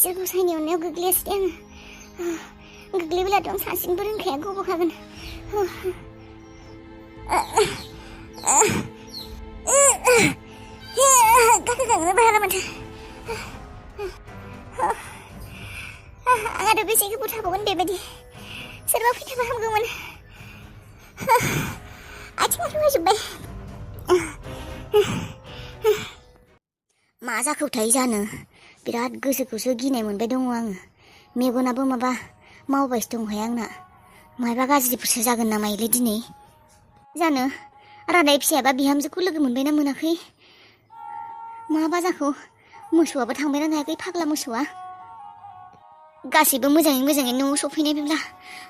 बिसोरखौ सायनि अननायाव गोग्लैयासै दे आङो गोग्लैब्लाथ' आं सानस्रिनोबो रोंखाया गबखागोन गाखोगानोबो हाला माथो आंहाथ' बेसे गोबाव थाबावगोन बेबायदि सोरबा फैथाबा हामगौमोन आथिङा रुवायजोब्बाय मा जाखोथाय जानो बिराद गोसोखौसो गिनाय मोनबाय दङ आङो मेगनाबो माबा मावबायसो दंहाय आंना मायबा गाज्रिफोरसो जागोन नामायोलै दिनै जानो रादाय फिसायाबा बिहामजोखौ लोगो मोनबायना मोनाखै माबा जाखो मोसौआबो थांबायना थायाखै फाग्ला मोसौआ गासैबो मोजाङै न'आव सफैनायब्ला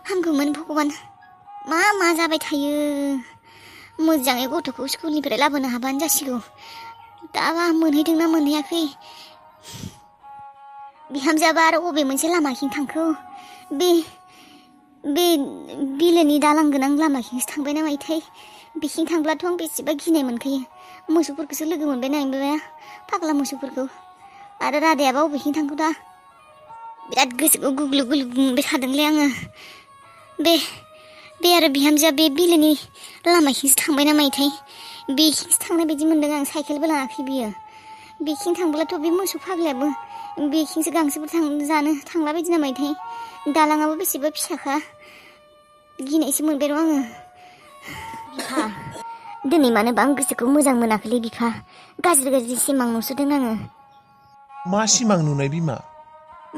हामगौमोन भगबान मा जाबाय थायो मोजाङै गथ'खौ स्कुलनिफ्राय लाबोनो हाबानो जासिगौ दाबा मोनहैदोंना मोनहैयाखै बिहामजोआबा आरो अबे मोनसे लामाथिं थांखो बे बिलोनि दालां गोनां लामाथिंसो थांबाय नामाथाय बेथिं थांब्लाथ' आं बेसेबा गिनाय मोनखायो मोसौफोरखौसो लोगो मोनबाय नालाय फाग्ला मोसौफोरखौ आरो रादायाबा अबेथिं थांखो दा बिराद गोसोखौ गुग्लु मोनबाय थादोंलै आङो बे आरो बिहामजोआ बे बिलोनि लामाथिंसो थांबाय नामाथाय बेथिंसो थांनाय बायदि मोनदों आं साइकेलबो लाङाखै बियो बेथिं थांब्लाथ' बे मोसौ फाग्लायाबो बेथिंसो गांसोफोर जानो थांला बायदि नामाथाय दालाङाबो बेसेबा फिसाखा गिनायसो मोनबाय र' आङो बिफा दिनै मानोबा आं गोसोखौ मोजां मोनाखैलै बिफा गाज्रि सिमां नुसोदों आङो मा सिमां नुनाय बिमा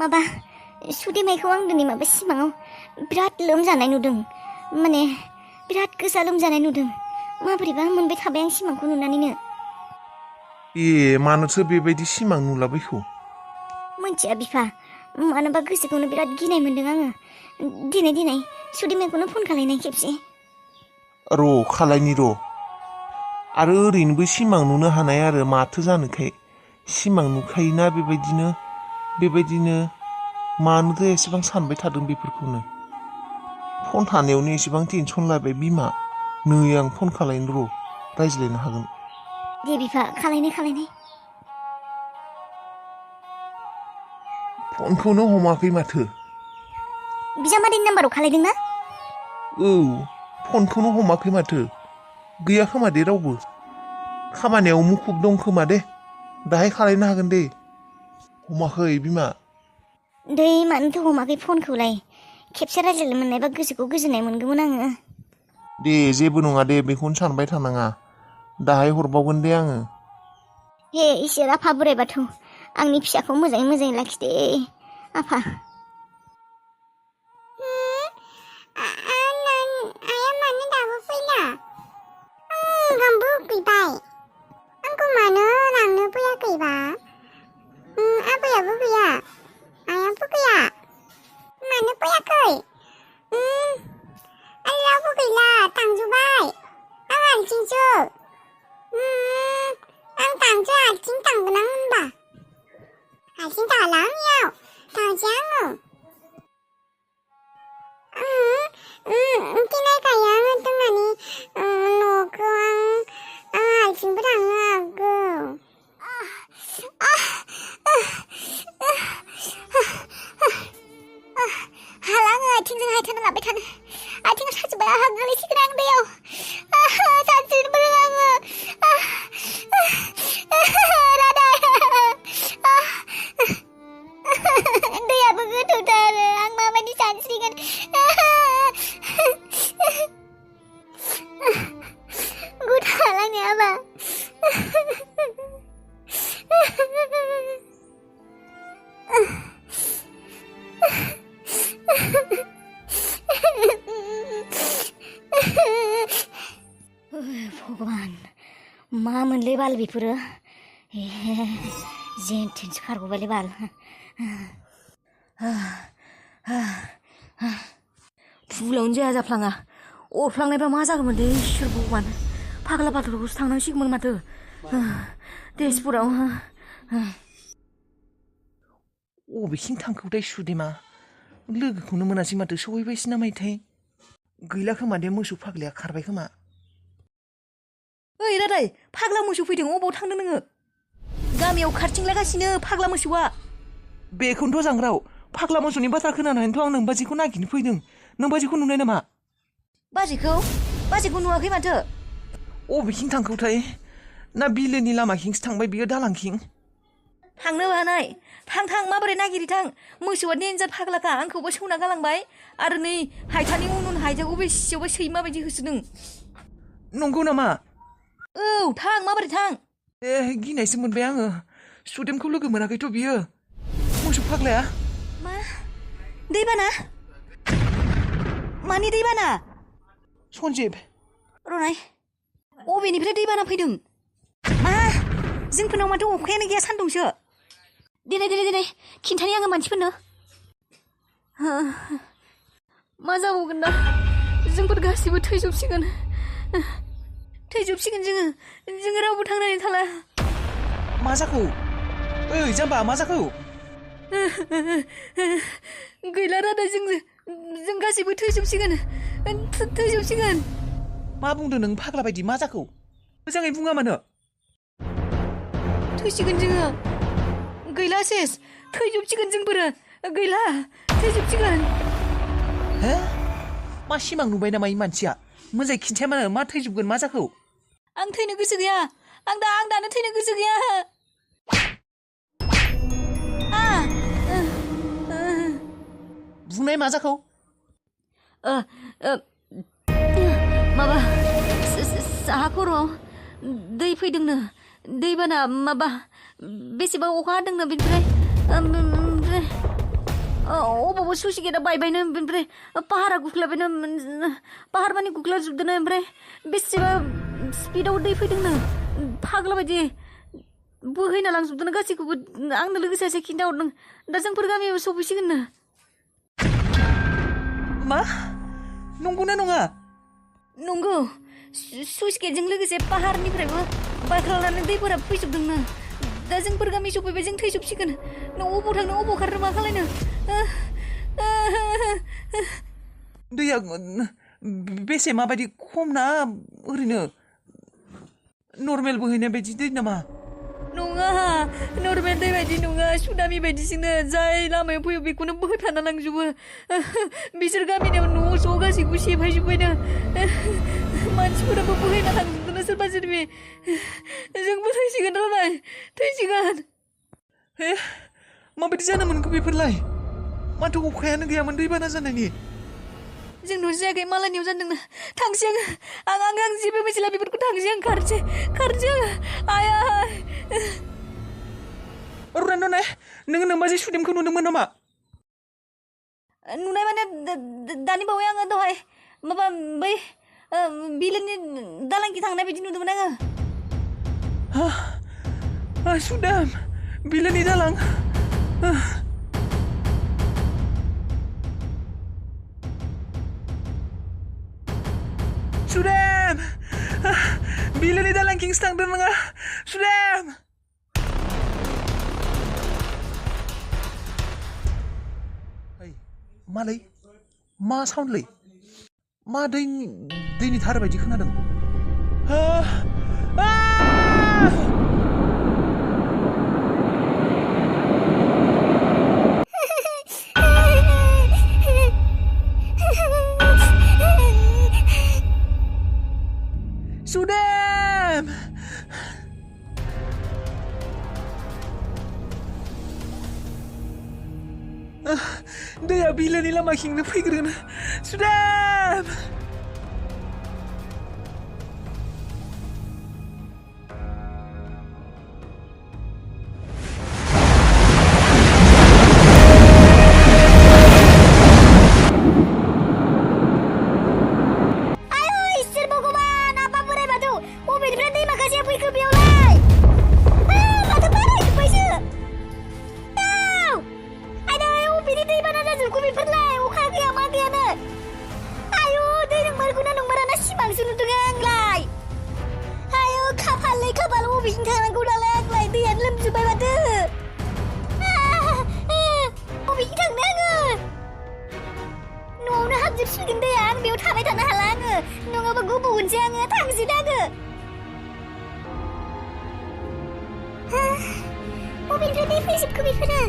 माबा सुदेमाइखौ आं दिनै माबा सिमाङाव बिराद लोमजानाय नुदों माने बिराद गोसा लोमजानाय नुदों माबोरैबा मोनबाय थाबाय आं सिमांखौ नुनानैनो मानोथो बेबायदि सिमां नुलाबायखो मोनथिया बिफा मानोबा गोसोखौनो बिराद गिनाय मोनदों आङो दिनै सुदेमाइखौनो फन खालायनाय खेबसे खालायनि आरो ओरैनोबो सिमां नुनो हानाय आरो माथो जानोखाय सिमां नुखायोना बेबायदिनो मानोथो एसेबां सानबाय थादों बेफोरखौनो फन थानायावनो एसेबां टेनसन लाबाय बिमा नै आं फन खालायनो रायज्लायनो हागोन दे बिफा खालायनाय फनखौनो हमाखै माथो बिजामादैनि नाम्बाराव खालायदों ना फनखौनो हमाखै माथो गैया खोमा दे रावबो खामानियाव मुखुब दं खोमा दे दाहाय खालायनो हागोन दे हमाखै बिमा दै मानोथो हमाखै फनखौलाय खेबसे रायज्लायनो मोननायबा गोसोखौ गोजोननाय मोनगौमोन आङो दे जेबो नङा दे बेखौनो सानबाय थानाङा दाहाय हरबावगोन दे आङो हे इसोर आफा बोराइ बाथौ आंनि फिसाखौ मोजाङै लाखिदे आफा आया मानो दाबो फैला ओंखामबो उखैबाय आंखौ मानो लांनो फैयाखैबा आबैयाबो गैया आयाबो गैया मानो फैयाखै रावबो गैला थांजोब्बाय आं हारसिंसो आं थांसै हारसिं थांगोन आं होनबा हारसिं थाला आंनियाव थांसै आङो थिनायखायो आङो थांनानै न'खौ आं हारसिंबो थांनो हागौ हाला आङो आथिंजों हायथाना लाबाय थानो आथिङा साजोब्बाय आहा गोलैसिगोन आं दैयाव सानस्रिनोबो रोङा आङो रादाय दैयाबो गोथौथार आं माबायदि सानस्रिगोन गुथालांनि आबा भगवान मा मोनलै बाल बेफोरो जेन थेनसो खारग'बायलै बाल फुलावनो जाया जाफ्लाङा अरफ्लांनायबा मा जागौमोन दे इसोर भगवान फाग्ला बाथौखौसो थांनांसिगौमोन माथो तेजपुराव अबेसिम थांखोथाय सुदेमा लोगोखौनो मोनासै माथो सहैबायसो नामाथाय गैला खोमा दे मोसौ फाग्लाया खारबाय खोमा ओइ रादाय फाग्ला मोसौ फैदों अबाव थांदों नोङो गामियाव खारथिंलागासिनो फाग्ला मोसौआ बेखौनोथ' जांग्राव फाग्ला मोसौनि बाथ्रा खोनानानैथ' आं नोंबाजिखौ नागिरनो फैदों नोंबाजिखौ नुनाय नामा बाजैखौ नुवाखै माथो अबेखिं थांखौथाय ना बिलोनि लामाखिंसो थांबाय बियो दालांखिं थांनो हानाय थां माबोरै नागिरि थां मोसौआ देन्जार फाग्लाखा आंखौबो सौना गालांबाय आरो नै हायथानि उन हायथाखौ बेसेयावबा सैमा बायदि होसोदों नंगौ नामा औ थां माबोरै थां गिनायसो मोनबाय आङो सुदेमखौ लोगो मोनाखैथ' बियो मोसौ फाग्लाया मा दैबाना मानि दैबाना सन्जिब रनाय अबेनिफ्राय दैबाना फैदों मा जोंफोरनाव माथो अखायानो गैया सान्दुंसो दिनै खिन्थानि आङो मानसिफोरनो मा जाबावगोन दा जोंफोर गासिबो थैजोबसिगोन जोङो रावबो थांनानै थाला मा जाखो ओइ जाम्बा मा जाखो गैला रादा जों गासिबो थैजोबसिगोन मा बुंदों नों फाग्ला बायदि मा जाखो मोजाङै बुङा मानो थैसिगोन जोङो गैला सेस थैजोबसिगोन जोंफोरो गैला थैजोबसिगोन हे मा सिमां नुबाय नामा इ मानसिया मोजाङै खिन्थाया मानो मा थैजोबगोन मा जाखो आं थैनो गोसो गैया आं दानो थैनो गोसो गैया बुंनाय मा जाखो माबा साहा खर'आव दै फैदोंनो दैबाना माबा बेसेबा अखा हादोंनो बेनिफ्राय अबावबा सुइस गेटआ बायबायनो बेनिफ्राय पाहारा गुख्लाबायनो पाहार मानि गुख्लाजोबदोंनो ओमफ्राय बेसेबा स्पिडआव दै फैदोंनो फाग्ला बायदि बोहैना लांजोबदोंनो गासैखौबो आंनो लोगोसे सासे खिन्थाहरदों दा जोंफोर गामियाव सफैसिगोननो मा नंगौना नङा नंगौ सुइस गेटजों लोगोसे पाहारनिफ्रायबो बायख्लानानै दैफोरा फैजोबदोंनो दा जोंफोर गामि सफैबाय जों थैजोबसिगोन नों अबाव थांनो अबाव खारनो मा खालायनो दैया बेसे माबायदि खम ना ओरैनो नर्मेल बोहैनाय बायदि दै नामा नङा नर्मेल दै बायदि नङा सुनामि बायदिसोनो जाय लामायाव फैयो बेखौनो बोहैथाना लांजोबो बिसोर गामिनियाव न' ज' गासैखौबो सेफायजोब्बायनो मानसिफोराबो बोहैना थांजोबदोंनो सोरबा सोरबि जोंबो थैसिगोन नालाय थैसिगोन हे माबायदि जानो मोनखो बेफोरलाय माथो अखायानो गैयामोन दैबाना जानायनि जोंनाव जायाखै मालायनियाव जादोंनो थांसै आं जेबो मिथिला बेफोरखौ थांसै आं खारसै आया रुनाय नोङो नोंबाजै सुदेमखौ नुदोंमोन नामा नुनाय माने दानि बावै आङो दहाय माबा बै बिलोनि दालांखि थांनाय बायदि नुदोंमोन आङो सुदेम बिलोनि दालां सुदेम बिलोनि दालांखिंसो थांदों नोङो सुदेम मालै मा साउन्डलै मा दैनि धार बायदि खोनादों सुदेम दैया बिलोनि लामाखिंनो फैग्रोनो सुदेम बबेनिफ्राय दै फैजोबखो बेफोरो